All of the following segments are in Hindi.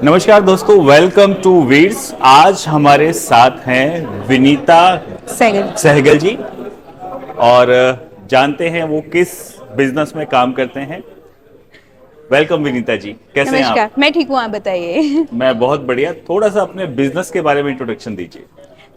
नमस्कार दोस्तों, वेलकम टू वीड्स। आज हमारे साथ हैं विनीता सहगल। सहगल जी और जानते हैं वो किस बिजनेस में काम करते हैं। वेलकम विनीता जी, कैसे हैं आप? नमस्कार, मैं ठीक हूँ, आप बताइए। मैं बहुत बढ़िया। थोड़ा सा अपने बिजनेस के बारे में इंट्रोडक्शन दीजिए।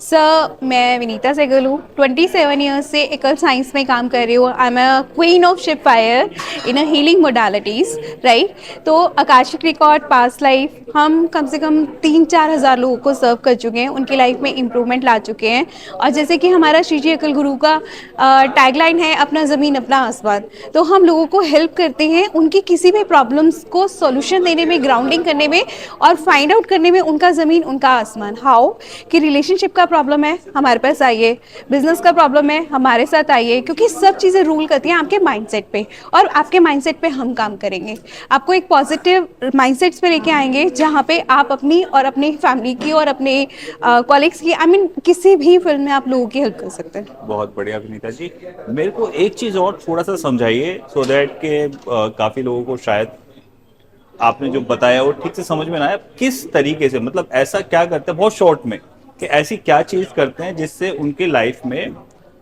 सर, मैं विनीता सहगल हूँ। 27 ईयर्स से एकल साइंस में काम कर रही हूँ। I am a queen of ship fire in a healing modalities, right. तो आकाशिक रिकॉर्ड, पास्ट लाइफ, हम कम से कम 3-4 हज़ार लोगों को सर्व कर चुके हैं, उनकी लाइफ में इम्प्रूवमेंट ला चुके हैं। और जैसे कि हमारा श्री जी अकल गुरु का टैगलाइन है, अपना ज़मीन अपना आसमान। तो हम लोगों को हेल्प करते हैं उनकी किसी भी प्रॉब्लम्स को सॉल्यूशन देने में, ग्राउंडिंग करने में और फाइंड आउट करने में, उनका ज़मीन उनका आसमान। हाउ कि रिलेशनशिप का प्रॉब्लम है, हमारे पास आइए। बिजनेस का प्रॉब्लम है, हमारे साथ आइए, क्योंकि सब चीज़ें रूल करती हैं आपके माइंडसेट पे, और आपके माइंडसेट पे हम काम करेंगे। आपको एक पॉजिटिव माइंडसेट्स पे लेके आएंगे, जहाँ पे आप अपनी और अपनी फैमिली की और अपने कॉलीग्स की, आई मीन किसी भी फील्ड में आप लोगों की हेल्प कर सकते हैं। बहुत बढ़िया विनीता जी। मेरे को एक चीज और थोड़ा सा समझाइए, सो दैट के काफी लोगों को शायद आपने जो बताया वो ठीक से समझ में ना आया। किस तरीके से, मतलब ऐसा क्या करते हैं बहुत शॉर्ट में, कि ऐसी क्या चीज करते हैं जिससे उनकी लाइफ में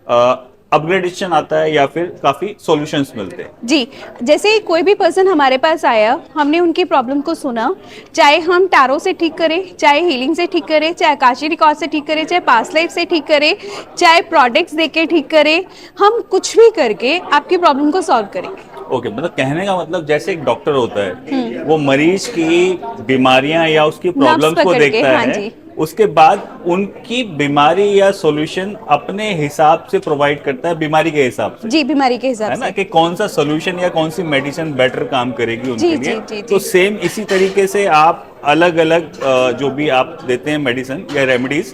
अपग्रेडेशन आता है या फिर काफी सॉल्यूशंस मिलते हैं? जी, जैसे कोई भी पर्सन हमारे पास आया, हमने उनकी प्रॉब्लम को सुना, चाहे हम टैरो से ठीक करें, चाहे हीलिंग से ठीक करें, चाहे आकाशीय रिकॉर्ड से ठीक करें, चाहे पास्ट लाइफ से ठीक करें, चाहे प्रोडक्ट्स देके ठीक करें, हम कुछ भी करके आपकी प्रॉब्लम को सॉल्व करेंगे। ओके, मतलब कहने का मतलब जैसे एक डॉक्टर होता है, वो मरीज की बीमारियां या उसकी नब्स प्रॉब्लम्स को पकड़ के, देखता हाँ है, जी। उसके बाद उनकी बीमारी या सॉल्यूशन अपने हिसाब से प्रोवाइड करता है, बीमारी के हिसाब से, जी, बीमारी के हिसाब है ना, से। कि कौन सा सॉल्यूशन या कौन सी मेडिसिन बेटर काम करेगी उनके जी लिए। जी जी तो जी। सेम इसी तरीके से आप अलग अलग जो भी आप देते हैं मेडिसिन या रेमेडीज,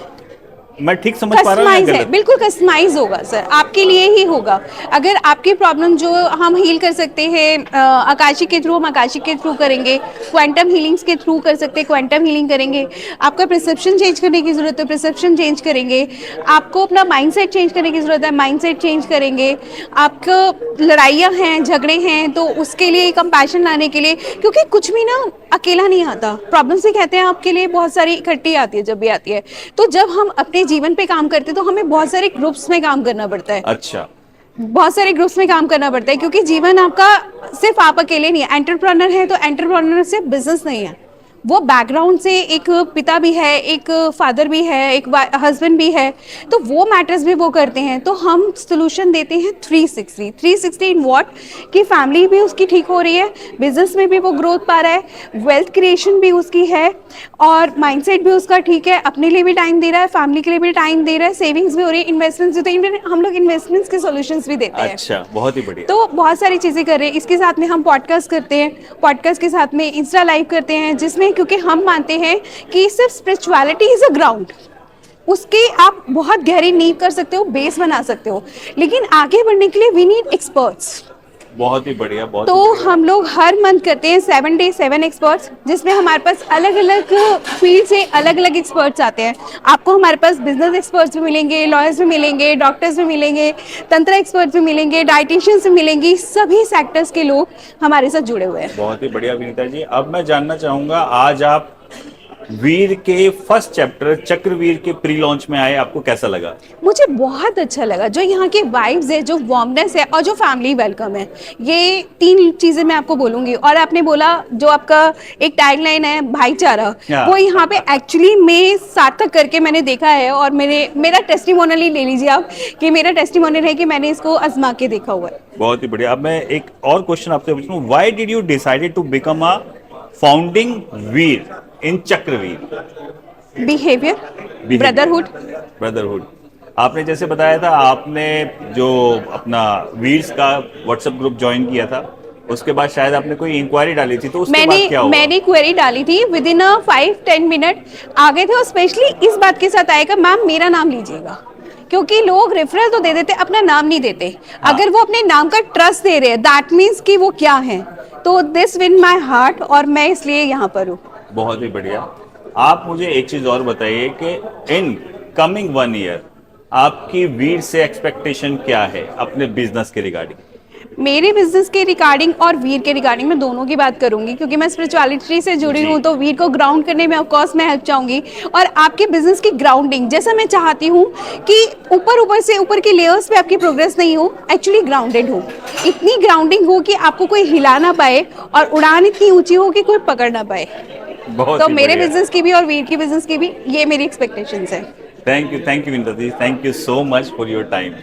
मैं ठीक समझ पा रहा हूँ या कस्टमाइज है, गलत? बिल्कुल कस्टमाइज होगा सर, आपके लिए ही होगा। अगर आपकी प्रॉब्लम जो हम हील कर सकते हैं आकाशी के थ्रू, हम आकाशी के थ्रू करेंगे। क्वांटम हीलिंग्स के थ्रू कर सकते हैं, क्वांटम हीलिंग करेंगे। आपका परसेप्शन चेंज करने की जरूरत है, परसेप्शन चेंज करेंगे। आपको अपना माइंडसेट चेंज करने की जरूरत है, माइंडसेट चेंज करेंगे। आपको लड़ाइयाँ हैं, झगड़े हैं, तो उसके लिए कंपैशन लाने के लिए, क्योंकि कुछ भी ना अकेला नहीं आता। प्रॉब्लम्स भी कहते हैं आपके लिए बहुत सारी इकट्ठी आती है, जब भी आती है। तो जब हम अपने जीवन पे काम करते हैं, तो हमें बहुत सारे ग्रुप्स में काम करना पड़ता है। अच्छा। बहुत सारे ग्रुप्स में काम करना पड़ता है, क्योंकि जीवन आपका सिर्फ आप अकेले नहीं है। एंटरप्रेन्योर है तो एंटरप्रेन्योर सिर्फ बिजनेस नहीं है, वो बैकग्राउंड से एक पिता भी है, एक फादर भी है, एक हस्बैंड भी है, तो वो मैटर्स भी वो करते हैं। तो हम सोल्यूशन देते हैं 360 इन व्हाट, कि फैमिली भी उसकी ठीक हो रही है, बिजनेस में भी वो ग्रोथ पा रहा है, वेल्थ क्रिएशन भी उसकी है, और माइंडसेट भी उसका ठीक है, अपने लिए भी टाइम दे रहा है, फैमिली के लिए भी टाइम दे रहा है, सेविंग्स भी हो रही है, इन्वेस्टमेंट्स भी। तो हम लोग इन्वेस्टमेंट्स के सोल्यूशंस भी देते हैं। अच्छा, बहुत ही बढ़िया। तो बहुत सारी चीज़ें कर रहे हैं। इसके साथ में हम पॉडकास्ट करते हैं, पॉडकास्ट के साथ में इंस्टा लाइव करते हैं, जिसमें क्योंकि हम मानते हैं कि सिर्फ स्पिरिचुअलिटी इज अ ग्राउंड, उसके आप बहुत गहरी नींव कर सकते हो, बेस बना सकते हो, लेकिन आगे बढ़ने के लिए वी नीड एक्सपर्ट्स। बहुत ही बढ़िया, बहुत तो ही बढ़िया। हम लोग हर मंथ करते हैं 7 डे 7 एक्सपर्ट्स, जिसमें हमारे पास अलग अलग फील्ड से अलग अलग एक्सपर्ट्स आते हैं। आपको हमारे पास बिजनेस एक्सपर्ट्स भी मिलेंगे, लॉयर्स भी मिलेंगे, डॉक्टर्स भी मिलेंगे, तंत्र एक्सपर्ट्स भी मिलेंगे, डाइटिशियंस भी मिलेंगी, सभी सेक्टर्स के लोग हमारे साथ जुड़े हुए हैं। बहुत ही बढ़िया विनीता जी। अब मैं जानना चाहूंगा, आज आप वीर के फर्स्ट चैप्टर चक्रवीर के प्री लॉन्च में आए, आपको कैसा लगा? मुझे बहुत अच्छा लगा, जो यहाँ के वाइब्स है, जो वार्मनेस है, और जो फैमिली वेलकम है, ये 3 चीजें मैं आपको बोलूंगी। और आपने बोला जो आपका एक टैगलाइन है भाईचारा, वो यहाँ पे एक्चुअली मैं सार्थक करके मैंने देखा है, और मेरा टेस्टिमोनियल ही ले लीजिए आप, कि मेरा टेस्टिमोनियल है कि मैंने इसको आजमा के देखा हुआ है। बहुत ही बढ़िया। अब मैं एक और क्वेश्चन आपसे पूछूं, why did you decided to become a founding वीर इन चक्रवीर? Behaviour, brotherhood. ब्रदरहुड। आपने जैसे बताया था, आपने जो अपना वीर्स का व्हाट्सएप ग्रुप ज्वाइन किया था, उसके बाद शायद आपने कोई इंक्वायरी डाली थी, तो उसके बाद क्या हुआ? मैंने क्वेरी डाली थी, विद इन 5-10 मिनट आ गए थे, और स्पेशली इस बात के साथ आएगा, मैम मेरा नाम लीजिएगा, क्योंकि लोग रेफरल तो दे देते, अपना नाम नहीं देते। हाँ। अगर वो अपने नाम का ट्रस्ट दे रहे हैं, दैट मीन्स कि वो क्या है। तो दिस विन माई हार्ट, और मैं इसलिए यहाँ पर हूँ। बहुत ही बढ़िया। आप मुझे एक चीज और बताइए कि इन कमिंग 1 ईयर आपकी वीर से एक्सपेक्टेशन क्या है अपने बिजनेस के रिगार्डिंग? मेरे बिजनेस के रिगार्डिंग और वीर के रिगार्डिंग मैं दोनों की बात करूंगी, क्योंकि मैं स्पिरिचुअलिटी से जुड़ी हूँ, तो वीर को ग्राउंड करने में ऑफकोर्स मैं हेल्प चाहूंगी। और आपके बिजनेस की ग्राउंडिंग, जैसा मैं चाहती हूँ कि ऊपर ऊपर से ऊपर के लेयर्स पे आपकी प्रोग्रेस नहीं हो, एक्चुअली ग्राउंडेड हो, इतनी ग्राउंडिंग हो कि आपको कोई हिला ना पाए और उड़ान इतनी ऊंची हो कि कोई पकड़ ना पाए। बहुत तो ही मेरे बढ़िया। बिजनेस की भी और वीर की बिजनेस की भी ये मेरी एक्सपेक्टेशंस है। Thank you Vinita ji, thank you so much for your time.